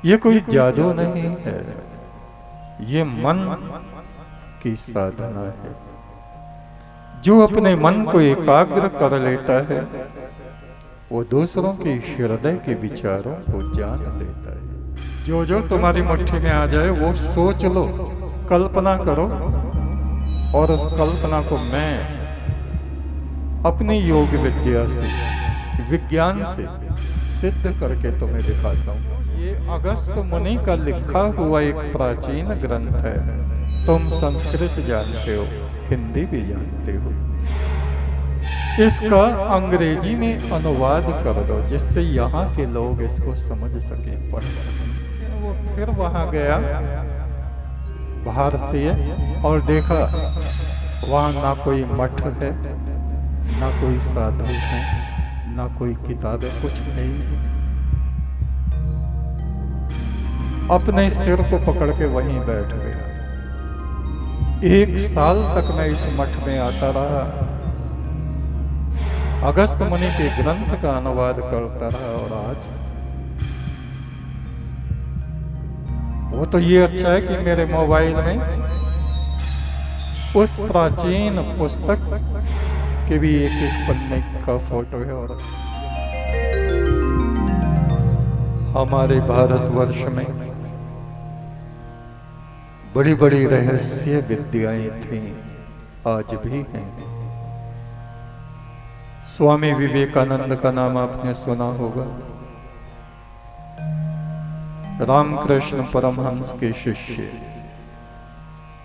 ये कोई जादू नहीं है, ये मन की साधना है। जो अपने मन को एकाग्र कर लेता है वो दूसरों के हृदय के विचारों को जान लेता है। जो जो तुम्हारी मुट्ठी में आ जाए वो सोच लो, कल्पना करो, और उस कल्पना को मैं अपनी योग विद्या से, विज्ञान से सिद्ध करके तुम्हें दिखाता हूँ। ये अगस्त मुनि का लिखा हुआ एक प्राचीन ग्रंथ है। तुम संस्कृत जानते हो, हिंदी भी जानते हो। इसका अंग्रेजी में अनुवाद कर दो जिससे यहाँ के लोग इसको समझ सकें, पढ़ सकें। वो फिर वहां गया भारतीय और देखा वहां ना कोई मठ है, ना कोई साधु है, ना कोई किताबें, कुछ नहीं। अपने सिर को पकड़ के वहीं बैठ गया। 1 साल तक मैं इस मठ में आता रहा, अगस्त मुनि के ग्रंथ का अनुवाद करता रहा। और आज वो तो ये अच्छा है कि मेरे मोबाइल में उस प्राचीन पुस्तक के भी एक पन्ने का फोटो है। और हमारे भारतवर्ष में बड़ी बड़ी रहस्य विद्याएं थीं, आज भी हैं। स्वामी विवेकानंद का नाम आपने सुना होगा, रामकृष्ण परमहंस के शिष्य,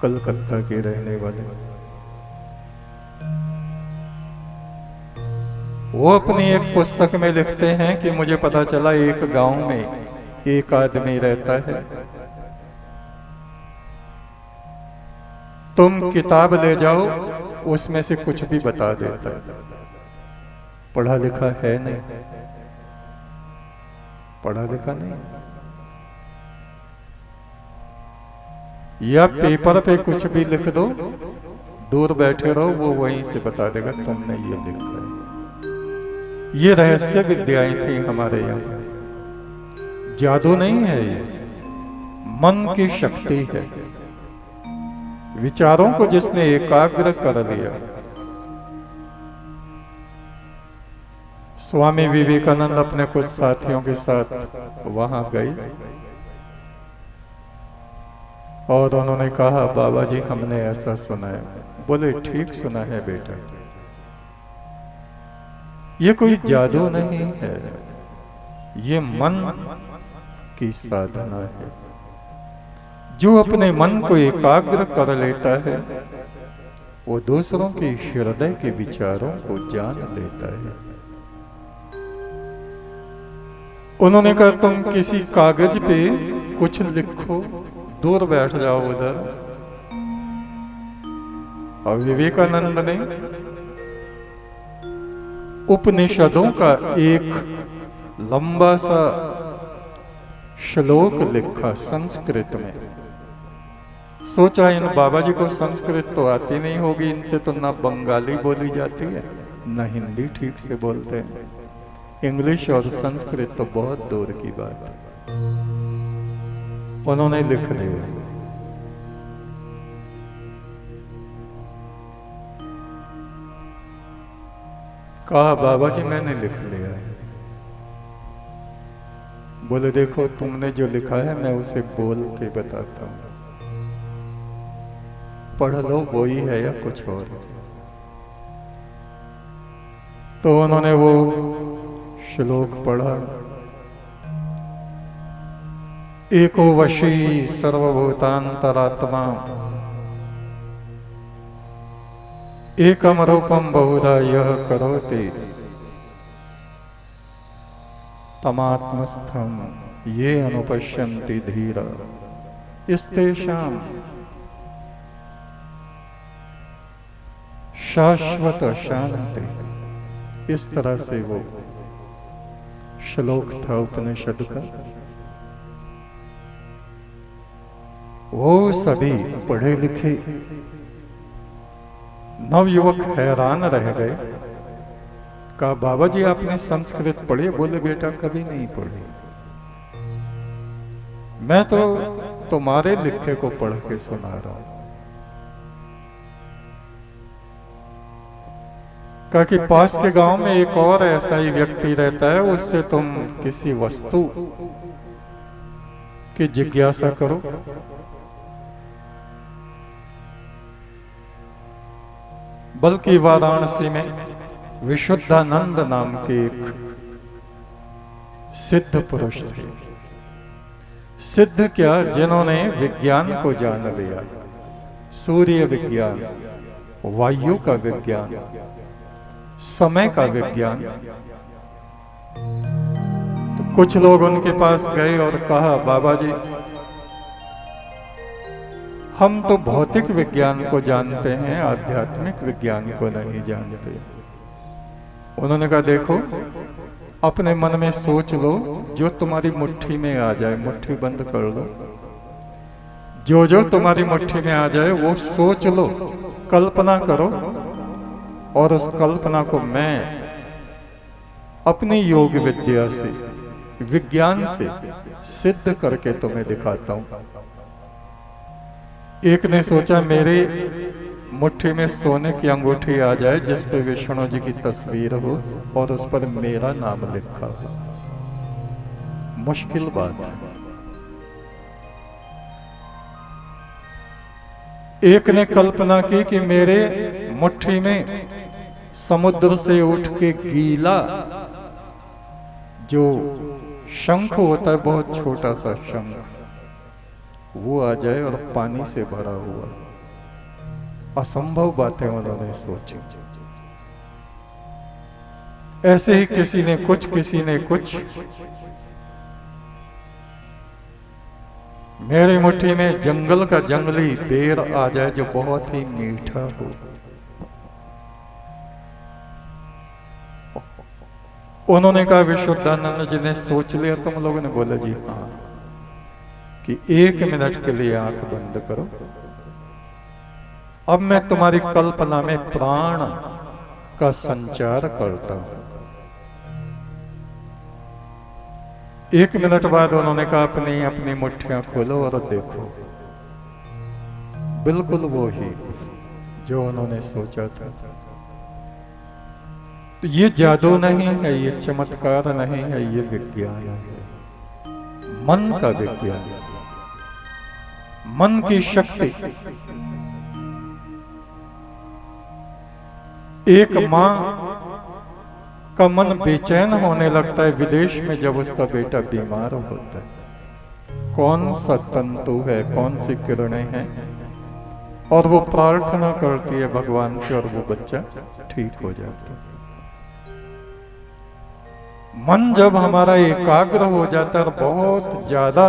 कलकत्ता के रहने वाले। वो अपनी एक पुस्तक में लिखते हैं कि मुझे पता चला एक गांव में एक आदमी रहता है, तुम किताब ले जाओ उसमें से कुछ भी बता देता है। पढ़ा लिखा है नहीं, पढ़ा लिखा नहीं, या पेपर पे कुछ भी लिख दो, दूर बैठे रहो, वो वहीं से बता देगा तुमने ये लिखा है। ये रहस्य विद्याएं थी हमारे यहाँ। जादू नहीं है, ये मन की शक्ति है। विचारों को जिसने एकाग्र कर लिया। स्वामी विवेकानंद अपने कुछ साथियों के साथ वहां गए और उन्होंने कहा, बाबा जी हमने ऐसा सुना है। बोले ठीक सुना है बेटा, ये कोई जादू नहीं है, ये मन की साधना है। जो अपने मन को एकाग्र कर लेता है वो दूसरों के हृदय के विचारों को जान लेता है। उन्होंने कहा तुम किसी कागज पे कुछ लिखो, दूर बैठ जाओ उधर। और विवेकानंद ने उपनिषदों का एक लंबा सा श्लोक लिखा संस्कृत में। सोचा इन बाबा जी को संस्कृत तो आती नहीं होगी, इनसे तो ना बंगाली बोली जाती है ना हिंदी ठीक से बोलते हैं, इंग्लिश और संस्कृत तो बहुत दूर की बात है। उन्होंने लिख दिया, कहा बाबा जी मैंने लिख लिया है। बोले देखो तुमने जो लिखा है मैं उसे बोल के बताता हूं, पढ़ लो वो ही है या कुछ और। तो उन्होंने वो श्लोक पढ़ा। एको वशी सर्वभूतांतरात्मा एकम रूपम बहुधा यह करोति तमात्मस्थम ये अनुपश्यन्ति धीरा इस्तेषाम शाश्वत शांति। इस तरह से वो श्लोक था उपनिषद का। वो सभी पढ़े लिखे नवयुवक हैरान रह गए। कहा बाबा जी आपने संस्कृत पढ़ी? बोले बेटा कभी नहीं पढ़ी। मैं तो तुम्हारे लिखे को पढ़ के सुना रहा हूं। कहा कि पास के गांव में एक और ऐसा ही व्यक्ति रहता है, उससे तुम किसी वस्तु की जिज्ञासा करो। बल्कि वाराणसी में विशुद्धानंद नाम के एक सिद्ध पुरुष थे। सिद्ध क्या, जिन्होंने विज्ञान को जान लिया, सूर्य विज्ञान, वायु का विज्ञान, समय का विज्ञान। तो कुछ लोग उनके पास गए और कहा, बाबा जी हम तो भौतिक विज्ञान को जानते हैं, आध्यात्मिक विज्ञान को नहीं जानते। उन्होंने कहा, देखो अपने मन में सोच लो, जो तुम्हारी मुट्ठी में आ जाए, मुट्ठी बंद कर लो, जो जो तुम्हारी मुट्ठी में आ जाए वो सोच लो, कल्पना करो, और उस कल्पना को मैं अपनी योग विद्या से, विज्ञान से सिद्ध करके तुम्हें दिखाता हूं। एक ने सोचा, मेरे मुट्ठी में सोने की अंगूठी आ जाए जिस पे विष्णु जी की तस्वीर हो और उस पर मेरा नाम लिखा हो। मुश्किल बात है। एक ने कल्पना की कि मेरे मुट्ठी में समुद्र से उठ के गीला जो शंख होता है, बहुत छोटा सा शंख, वो आ जाए और पानी से भरा हुआ। असंभव बातें उन्होंने सोची। ऐसे ही किसी ने कुछ, किसी ने कुछ। मेरी मुट्ठी में जंगल का जंगली बेर आ जाए जो बहुत ही मीठा हो। उन्होंने कहा, विशुद्धानंद जी ने सोच लिया। तुम लोगों ने बोला, जी हाँ, कि 1 मिनट के लिए आंख बंद करो। अब मैं तुम्हारी कल्पना में प्राण का संचार करता हूं। 1 मिनट बाद उन्होंने कहा, अपनी अपनी मुट्ठियां खोलो और देखो। बिल्कुल वो ही जो उन्होंने सोचा था। तो ये जादू नहीं है, ये चमत्कार नहीं है, ये विज्ञान है, मन का विज्ञान, मन की शक्ति। एक मां का मन बेचैन होने लगता है विदेश में जब उसका बेटा बीमार होता है। कौन सा तंतु है, कौन सी किरणें हैं, और वो प्रार्थना करती है भगवान से और वो बच्चा ठीक हो जाता है। मन जब हमारा एकाग्र हो जाता है और बहुत ज्यादा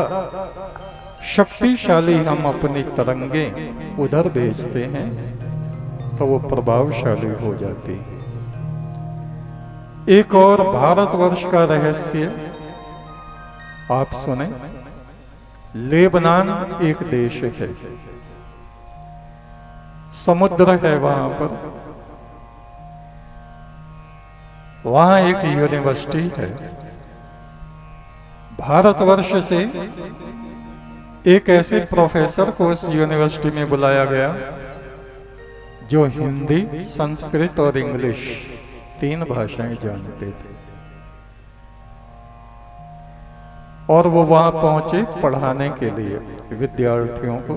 शक्तिशाली हम अपनी तरंगें उधर भेजते हैं, तो वो प्रभावशाली हो जाती है। एक और भारतवर्ष का रहस्य आप सुने। लेबनान एक देश है, समुद्र है वहां पर, वहां एक यूनिवर्सिटी है। भारतवर्ष से एक ऐसे प्रोफेसर को उस यूनिवर्सिटी में बुलाया गया जो हिंदी, संस्कृत और इंग्लिश 3 भाषाएं जानते थे। और वो वहां पहुंचे पढ़ाने के लिए विद्यार्थियों को।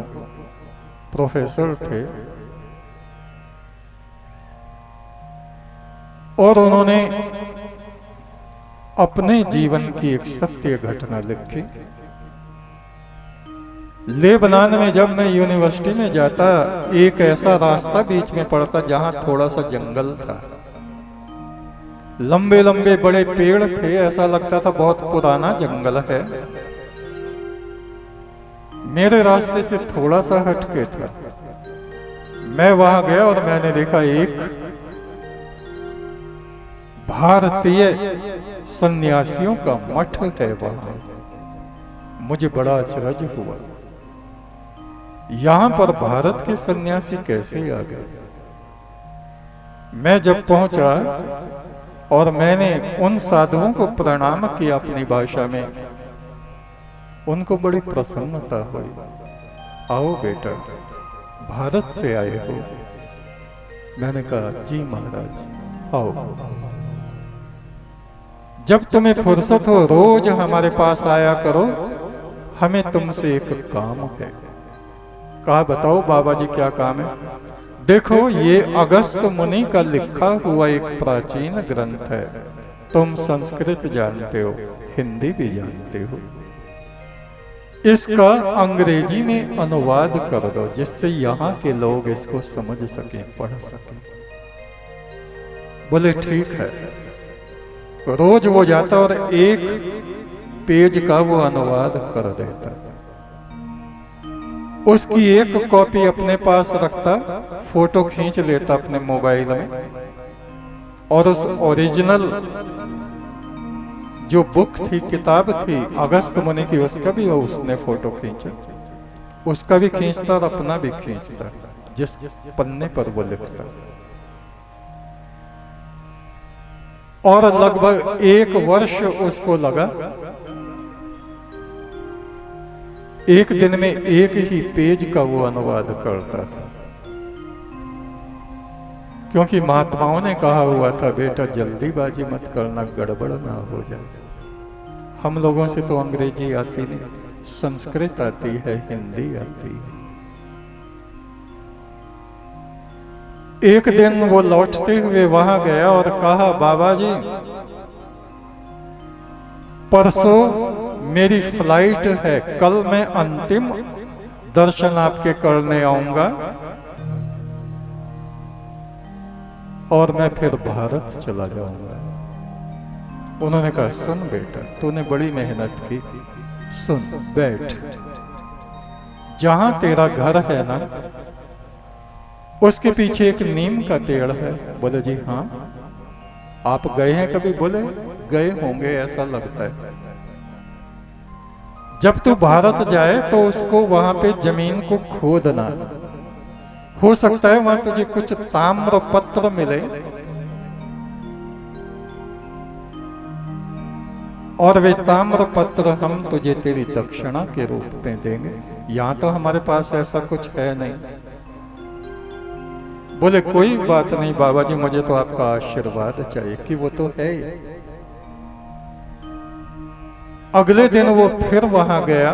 प्रोफेसर थे और उन्होंने अपने जीवन की एक सत्य घटना लिखी। लेबनान में जब मैं यूनिवर्सिटी में जाता, एक ऐसा रास्ता बीच में पड़ता जहां थोड़ा सा जंगल था। लंबे लंबे बड़े पेड़ थे, ऐसा लगता था बहुत पुराना जंगल है। मेरे रास्ते से थोड़ा सा हटके था। मैं वहां गया और मैंने देखा एक भारतीय सन्यासियों का मठ है वहां। मुझे बड़ा अचरज हुआ, यहां पर भारत के सन्यासी कैसे आ गए। मैं जब पहुंचा और मैंने उन साधुओं को प्रणाम किया अपनी भाषा में, उनको बड़ी प्रसन्नता हुई। आओ बेटा, भारत से आए हो? मैंने कहा जी महाराज, आओ। जब तुम्हें फुर्सत हो रोज हमारे पास आया करो, हमें तुमसे एक काम है। कहा बताओ बाबा जी क्या काम है? देखो ये अगस्त मुनि का लिखा हुआ एक प्राचीन ग्रंथ है। तुम संस्कृत जानते हो, हिंदी भी जानते हो, इसका अंग्रेजी में अनुवाद कर दो जिससे यहाँ के लोग इसको समझ सकें, पढ़ सकें। बोले ठीक है। रोज वो जाता और एक पेज का वो अनुवाद कर देता। उसकी एक कॉपी अपने पास रखता, फोटो खींच लेता अपने मोबाइल में, और उस ओरिजिनल जो बुक थी, किताब थी अगस्त मुनि की, उसका भी उसने फोटो खींचा, उसका भी खींचता और अपना भी खींचता, जिस पन्ने पर वो लिखता। और लगभग 1 वर्ष उसको लगा। एक दिन में एक ही पेज का वो अनुवाद करता था, क्योंकि महात्माओं ने कहा हुआ था बेटा जल्दीबाजी मत करना, गड़बड़ ना हो जाए। हम लोगों से तो अंग्रेजी आती नहीं, संस्कृत आती है, हिंदी आती है। एक दिन वो लौटते हुए वहां गया और कहा बाबा जी परसों मेरी फ्लाइट है, कल मैं अंतिम दर्शन आपके करने आऊंगा और मैं फिर भारत चला जाऊंगा। उन्होंने कहा सुन बेटा, तूने बड़ी मेहनत की, सुन बैठ, जहां तेरा घर है ना उसके पीछे एक नीम का पेड़ है। बोले जी हाँ। आप गए हैं कभी? बोले गए होंगे, ऐसा लगता है। जब तू भारत जाए तो उसको वहां पे जमीन को खोदना, हो सकता है वहां तुझे कुछ ताम्र पत्र मिले और वे ताम्र पत्र हम तुझे तेरी दक्षिणा के रूप में देंगे। यहां तो हमारे पास ऐसा कुछ है नहीं। बोले कोई बात नहीं बाबा जी, मुझे तो आपका आशीर्वाद चाहिए कि वो तो है। अगले दिन वो फिर वहां गया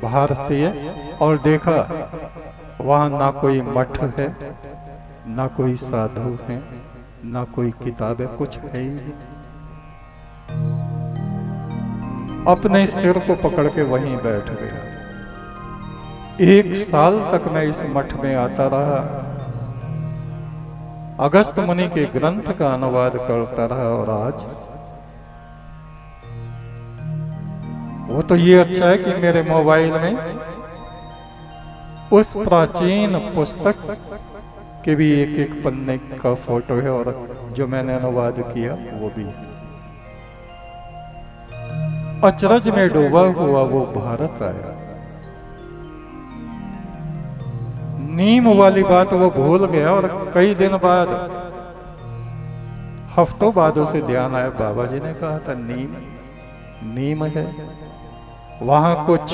भारतीय, और देखा वहां ना कोई मठ है, ना कोई साधु है, ना कोई किताब है, कुछ है ही नहीं। अपने सिर को पकड़ के वहीं बैठ गया। 1 साल तक मैं इस मठ में आता रहा, अगस्त मुनि के ग्रंथ का अनुवाद करता रहा, और आज वो तो ये अच्छा है कि मेरे मोबाइल में उस प्राचीन पुस्तक के भी एक पन्ने का फोटो है, और जो मैंने अनुवाद किया वो भी। अचरज में डूबा हुआ वो भारत आया। नीम वाली बात वो भूल गया, और कई दिन बाद, हफ्तों बाद उसे ध्यान आया, बाबा जी ने कहा था नीम है, वहां कुछ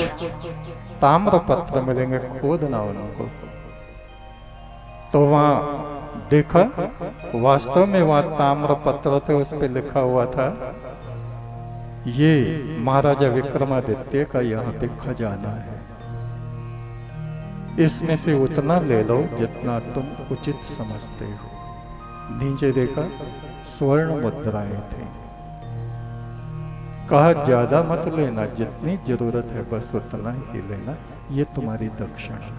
ताम्र पत्र मिलेंगे, खोदना उनको। तो वहां देखा, वास्तव में वहां ताम्र पत्र थे, उस पर लिखा हुआ था ये महाराजा विक्रमादित्य का यहाँ पे खजाना है, इसमें से उतना ले लो जितना तुम उचित समझते हो। नीचे देखा स्वर्ण मुद्राएं थी। कहा ज्यादा मत लेना, जितनी जरूरत है बस उतना ही लेना, ये तुम्हारी दक्षिणा।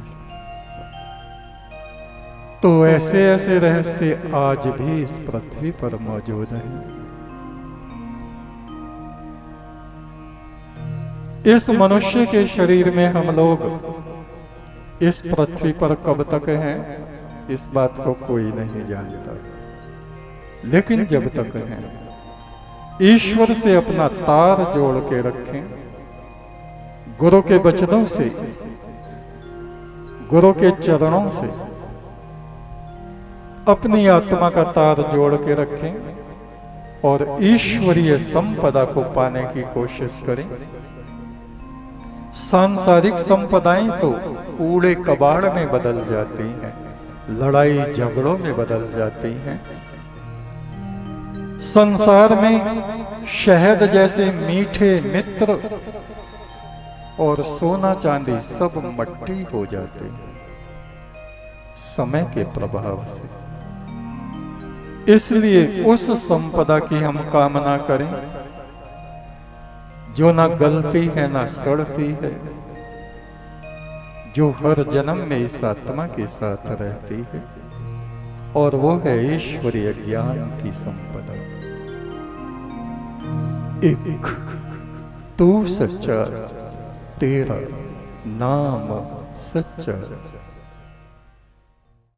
तो ऐसे ऐसे रहस्य आज भी इस पृथ्वी पर मौजूद हैं। इस मनुष्य के शरीर में हम लोग इस पृथ्वी पर कब तक हैं, इस बात को कोई नहीं जानता। लेकिन जब तक हैं, ईश्वर से अपना तार जोड़ के रखें, गुरु के वचनों से, गुरु के चरणों से अपनी आत्मा का तार जोड़ के रखें और ईश्वरीय संपदा को पाने की कोशिश करें। सांसारिक संपदाएं तो कूड़े कबाड़ में बदल जाती हैं, लड़ाई झगड़ों में बदल जाती हैं। संसार में शहद जैसे मीठे मित्र और सोना चांदी सब मट्टी हो जाते हैं समय के प्रभाव से। इसलिए उस संपदा की हम कामना करें जो ना गलती है ना सड़ती है, जो हर जन्म में इस आत्मा के साथ रहती है, और वो है ईश्वरीय ज्ञान की संपदा। एक तू सच्चा, तेरा नाम सच्चा।